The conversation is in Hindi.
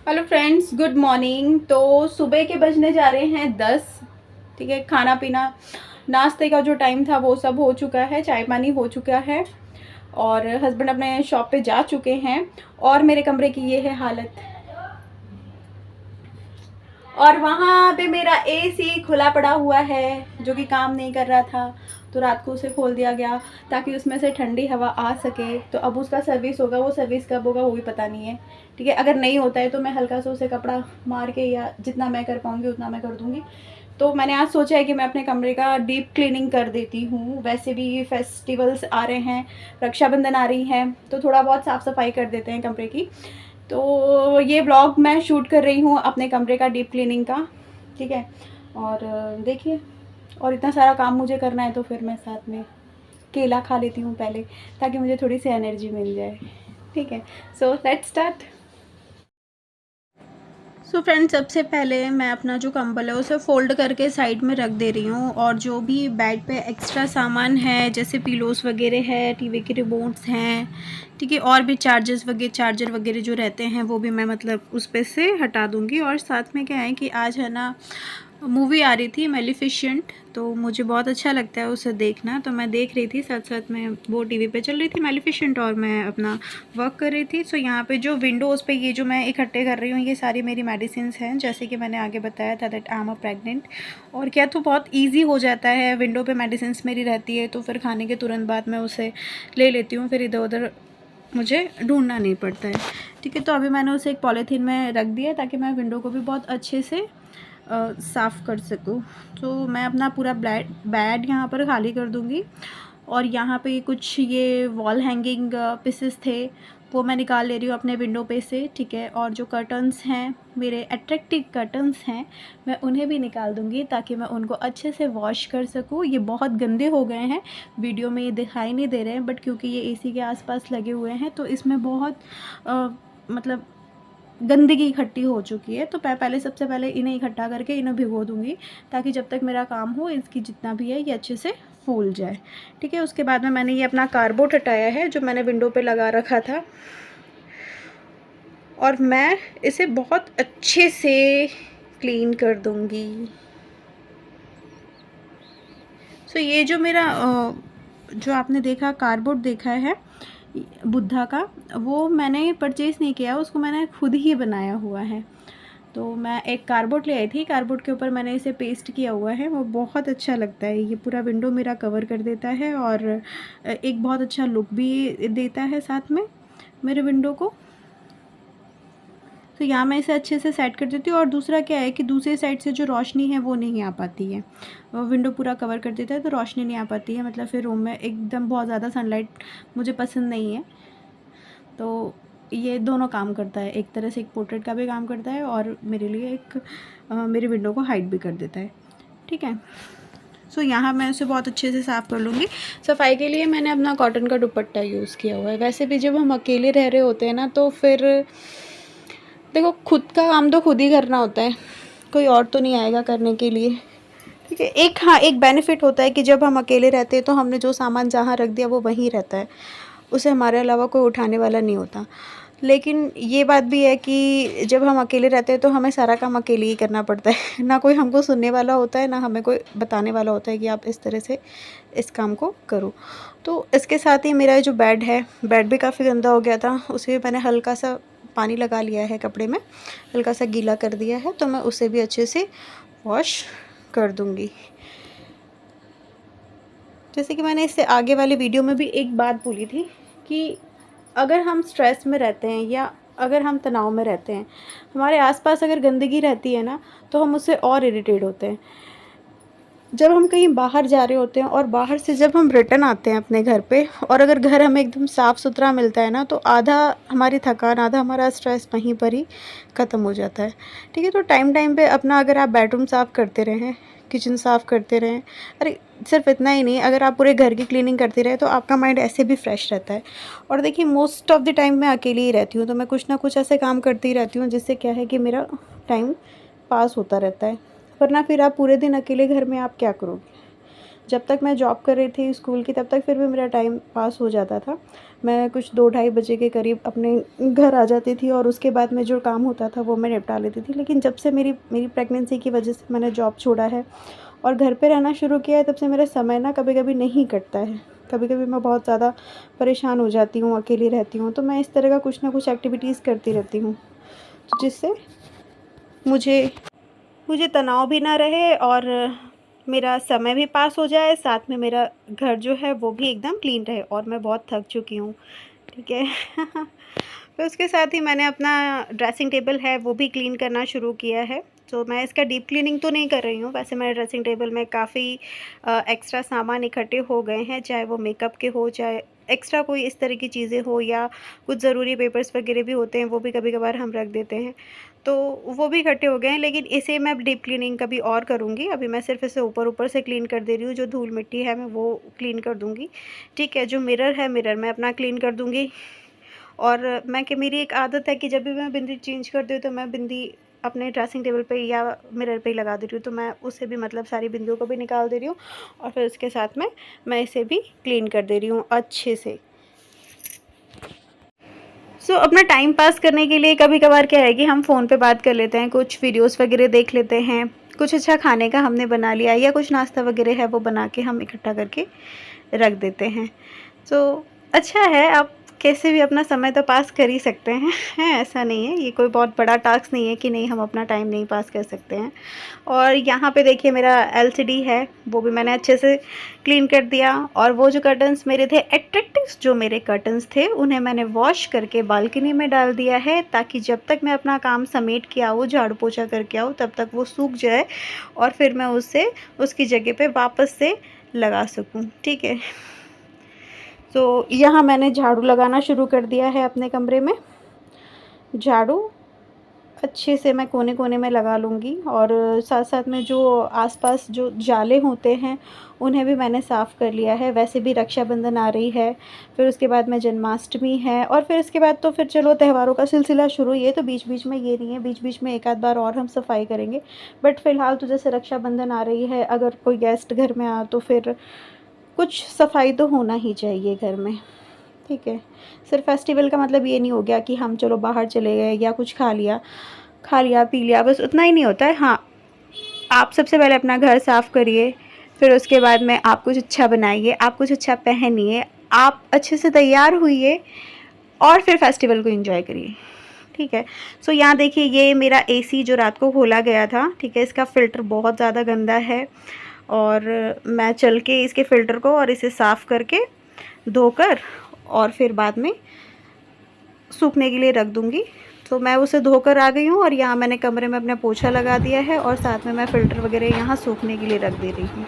Hello friends, good morning. तो सुबह के बजने जा रहे हैं 10। ठीक है, खाना पीना नाश्ते का जो टाइम था वो सब हो चुका है, चाय पानी हो चुका है और हस्बैंड अपने शॉप पे जा चुके हैं। और मेरे कमरे की ये है हालत। और वहाँ पे मेरा एसी खुला पड़ा हुआ है जो कि काम नहीं कर रहा था, तो रात को उसे खोल दिया गया ताकि उसमें से ठंडी हवा आ सके। तो अब उसका सर्विस होगा, वो सर्विस कब होगा वो भी पता नहीं है। ठीक है, अगर नहीं होता है तो मैं हल्का सा उसे कपड़ा मार के या जितना मैं कर पाऊँगी उतना मैं कर दूँगी। तो मैंने आज सोचा है कि मैं अपने कमरे का डीप क्लीनिंग कर देती हूँ। वैसे भी फेस्टिवल्स आ रहे हैं, रक्षाबंधन आ रही है, तो थोड़ा बहुत साफ़ सफाई कर देते हैं कमरे की। तो ये व्लॉग मैं शूट कर रही हूँ अपने कमरे का डीप क्लीनिंग का। ठीक है, और देखिए, और इतना सारा काम मुझे करना है तो फिर मैं साथ में केला खा लेती हूँ पहले, ताकि मुझे थोड़ी सी एनर्जी मिल जाए। ठीक है, so let's start. So friends, सबसे पहले मैं अपना जो कंबल है उसे फ़ोल्ड करके साइड में रख दे रही हूँ। और जो भी बेड पे एक्स्ट्रा सामान है, जैसे पिलोस वगैरह है, टीवी के रिमोट्स हैं, ठीक है, और भी चार्जर वगैरह जो रहते हैं वो भी मैं मतलब उस पे से हटा दूँगी। और साथ में क्या है कि आज है ना, मूवी आ रही थी मेलिफिशेंट, तो मुझे बहुत अच्छा लगता है उसे देखना, तो मैं देख रही थी, साथ साथ में वो टीवी पे चल रही थी मेलिफिशेंट और मैं अपना वर्क कर रही थी। सो यहाँ पे जो विंडोज़ पे ये जो मैं इकट्ठे कर रही हूँ, ये सारी मेरी मेडिसिन हैं, जैसे कि मैंने आगे बताया था that I am a pregnant. और क्या, तो बहुत ईजी हो जाता है, विंडो पे मेडिसिन मेरी रहती है, तो फिर खाने के तुरंत बाद मैं उसे ले लेती हूँ, फिर इधर उधर मुझे ढूंढना नहीं पड़ता है। ठीक है, तो अभी मैंने उसे एक पॉलीथीन में रख दिया ताकि मैं विंडो को भी बहुत अच्छे से साफ़ कर सकूँ। तो मैं अपना पूरा बेड यहाँ पर खाली कर दूँगी। और यहाँ पे कुछ ये वॉल हैंगिंग पीसेस थे, वो मैं निकाल ले रही हूँ अपने विंडो पे से। ठीक है, और जो कर्टन्स हैं, मेरे अट्रैक्टिव कर्टन्स हैं, मैं उन्हें भी निकाल दूँगी ताकि मैं उनको अच्छे से वॉश कर सकूँ। ये बहुत गंदे हो गए हैं, वीडियो में ये दिखाई नहीं दे रहे हैं, बट क्योंकि ये एसी के आसपास लगे हुए हैं तो इसमें बहुत मतलब गंदगी इकट्ठी हो चुकी है। तो मैं पहले सबसे पहले इन्हें इकट्ठा करके इन्हें भिगो दूँगी ताकि जब तक मेरा काम हो इसकी जितना भी है ये अच्छे से फूल जाए। ठीक है, उसके बाद में मैंने ये अपना कार्डबोर्ड हटाया है जो मैंने विंडो पे लगा रखा था, और मैं इसे बहुत अच्छे से क्लीन कर दूँगी। सो ये जो मेरा जो आपने देखा कार्डबोर्ड देखा है बुद्धा का, वो मैंने परचेज़ नहीं किया, उसको मैंने खुद ही बनाया हुआ है। तो मैं एक कार्डबोर्ड ले आई थी, कार्डबोर्ड के ऊपर मैंने इसे पेस्ट किया हुआ है, वो बहुत अच्छा लगता है। ये पूरा विंडो मेरा कवर कर देता है और एक बहुत अच्छा लुक भी देता है साथ में मेरे विंडो को। तो यहाँ मैं इसे अच्छे से सेट कर देती हूँ। और दूसरा क्या है कि दूसरी साइड से जो रोशनी है वो नहीं आ पाती है, विंडो पूरा कवर कर देता है तो रोशनी नहीं आ पाती है, मतलब फिर रूम में एकदम बहुत ज़्यादा सनलाइट मुझे पसंद नहीं है। तो ये दोनों काम करता है, एक तरह से एक पोर्ट्रेट का भी काम करता है और मेरे लिए एक मेरी विंडो को हाइड भी कर देता है। ठीक है, सो यहाँ मैं उसे बहुत अच्छे से साफ़ कर लूँगी। सफाई के लिए मैंने अपना कॉटन का दुपट्टा यूज़ किया हुआ है। वैसे भी जब हम अकेले रह रहे होते हैं ना, तो फिर देखो, खुद का काम तो खुद ही करना होता है, कोई और तो नहीं आएगा करने के लिए। ठीक है, एक बेनिफिट होता है कि जब हम अकेले रहते हैं तो हमने जो सामान जहाँ रख दिया वो वहीं रहता है, उसे हमारे अलावा कोई उठाने वाला नहीं होता। लेकिन ये बात भी है कि जब हम अकेले रहते हैं तो हमें सारा काम अकेले ही करना पड़ता है, ना कोई हमको सुनने वाला होता है, ना हमें कोई बताने वाला होता है कि आप इस तरह से इस काम को करो। तो इसके साथ ही मेरा जो बेड है, बेड भी काफ़ी गंदा हो गया था, उसे भी मैंने हल्का सा पानी लगा लिया है, कपड़े में हल्का सा गीला कर दिया है, तो मैं उसे भी अच्छे से वॉश कर दूँगी। जैसे कि मैंने इससे आगे वाली वीडियो में भी एक बात बोली थी कि अगर हम स्ट्रेस में रहते हैं या अगर हम तनाव में रहते हैं, हमारे आसपास अगर गंदगी रहती है ना, तो हम उससे और इरिटेट होते हैं। जब हम कहीं बाहर जा रहे होते हैं और बाहर से जब हम रिटर्न आते हैं अपने घर पे, और अगर घर हमें एकदम साफ़ सुथरा मिलता है ना, तो आधा हमारी थकान, आधा हमारा स्ट्रेस वहीं पर ही ख़त्म हो जाता है। ठीक है, तो टाइम टाइम पे अपना, अगर आप बेडरूम साफ़ करते रहें, किचन साफ़ करते रहें, अरे सिर्फ इतना ही नहीं, अगर आप पूरे घर की क्लीनिंग करते रहे तो आपका माइंड ऐसे भी फ्रेश रहता है। और देखिए, मोस्ट ऑफ़ द टाइम मैं अकेली ही रहती हूँ, तो मैं कुछ ना कुछ ऐसे काम करती ही रहती हूँ जिससे क्या है कि मेरा टाइम पास होता रहता है। वरना फिर आप पूरे दिन अकेले घर में आप क्या करोगे? जब तक मैं जॉब कर रही थी स्कूल की, तब तक फिर भी मेरा टाइम पास हो जाता था। मैं कुछ 2 ढाई बजे के करीब अपने घर आ जाती थी और उसके बाद में जो काम होता था वो मैं निपटा लेती थी। लेकिन जब से मेरी प्रेगनेंसी की वजह से मैंने जॉब छोड़ा है और घर पे रहना शुरू किया है, तब से मेरा समय ना कभी-कभी नहीं कटता है। कभी-कभी मैं बहुत ज़्यादा परेशान हो जाती हूँ, अकेली रहती हूँ, तो मैं इस तरह का कुछ ना कुछ एक्टिविटीज़ करती रहती हूँ, जिससे मुझे मुझे तनाव भी ना रहे और मेरा समय भी पास हो जाए, साथ में मेरा घर जो है वो भी एकदम क्लीन रहे। और मैं बहुत थक चुकी हूँ, ठीक है। फिर उसके साथ ही मैंने अपना ड्रेसिंग टेबल है वो भी क्लीन करना शुरू किया है। तो मैं इसका डीप क्लीनिंग तो नहीं कर रही हूँ, वैसे मेरे ड्रेसिंग टेबल में काफ़ी एक्स्ट्रा सामान इकट्ठे हो गए हैं, चाहे वो मेकअप के हो, चाहे एक्स्ट्रा कोई इस तरह की चीज़ें हो, या कुछ ज़रूरी पेपर्स वगैरह भी होते हैं, वो भी कभी कभार हम रख देते हैं, तो वो भी इकट्ठे हो गए हैं। लेकिन इसे मैं डीप क्लीनिंग कभी और करूँगी, अभी मैं सिर्फ इसे ऊपर ऊपर से क्लीन कर दे रही हूँ। जो धूल मिट्टी है मैं वो क्लीन कर दूँगी, ठीक है। जो मिरर है, मिरर मैं अपना क्लीन कर दूँगी। और मेरी एक आदत है कि जब भी मैं बिंदी चेंज करती हूँ तो मैं बिंदी अपने ड्रेसिंग टेबल पे या मिरर पे ही लगा दे रही हूँ, तो मैं उसे भी मतलब सारी बिंदियों को भी निकाल दे रही हूँ और फिर उसके साथ में मैं इसे भी क्लीन कर दे रही हूँ अच्छे से। अपना टाइम पास करने के लिए कभी कभार क्या है कि हम फ़ोन पे बात कर लेते हैं, कुछ वीडियोस वगैरह देख लेते हैं, कुछ अच्छा खाने का हमने बना लिया या कुछ नाश्ता वगैरह है वो बना के हम इकट्ठा करके रख देते हैं। तो अच्छा है, आप कैसे भी अपना समय तो पास कर ही सकते हैं, हैं ऐसा नहीं है, ये कोई बहुत बड़ा टास्क नहीं है कि नहीं हम अपना टाइम नहीं पास कर सकते हैं। और यहाँ पे देखिए मेरा एलसीडी है, वो भी मैंने अच्छे से क्लीन कर दिया। और वो जो कर्टन्स मेरे थे अट्रैक्टिव, जो मेरे कर्टन्स थे उन्हें मैंने वॉश करके बालकनी में डाल दिया है, ताकि जब तक मैं अपना काम समेट के आऊँ, झाड़ू पोछा करके आऊँ, तब तक वो सूख जाए और फिर मैं उसे उसकी जगह पे वापस से लगा सकूँ, ठीक है। तो यहाँ मैंने झाड़ू लगाना शुरू कर दिया है अपने कमरे में। झाड़ू अच्छे से मैं कोने कोने में लगा लूँगी और साथ साथ में जो आसपास जो जाले होते हैं उन्हें भी मैंने साफ़ कर लिया है। वैसे भी रक्षाबंधन आ रही है, फिर उसके बाद में जन्माष्टमी है और फिर इसके बाद तो फिर चलो त्योहारों का सिलसिला शुरू ही है, तो बीच बीच में ये नहीं है, बीच बीच में एक आध बार और हम सफाई करेंगे। बट फ़िलहाल तो जैसे रक्षाबंधन आ रही है, अगर कोई गेस्ट घर में आ तो फिर कुछ सफाई तो होना ही चाहिए घर में, ठीक है। सिर्फ फेस्टिवल का मतलब ये नहीं हो गया कि हम चलो बाहर चले गए या कुछ खा लिया पी लिया, बस उतना ही नहीं होता है। हाँ, आप सबसे पहले अपना घर साफ़ करिए, फिर उसके बाद में आप कुछ अच्छा बनाइए, आप कुछ अच्छा पहनिए, आप अच्छे से तैयार हुइए और फिर फेस्टिवल को एंजॉय करिए, ठीक है। यहाँ देखिए ये मेरा एसी जो रात को खोला गया था, ठीक है, इसका फ़िल्टर बहुत ज़्यादा गंदा है और मैं चल के इसके फ़िल्टर को और इसे साफ़ करके धोकर और फिर बाद में सूखने के लिए रख दूँगी। तो मैं उसे धोकर आ गई हूँ और यहाँ मैंने कमरे में अपना पोछा लगा दिया है और साथ में मैं फ़िल्टर वगैरह यहाँ सूखने के लिए रख दे रही हूँ।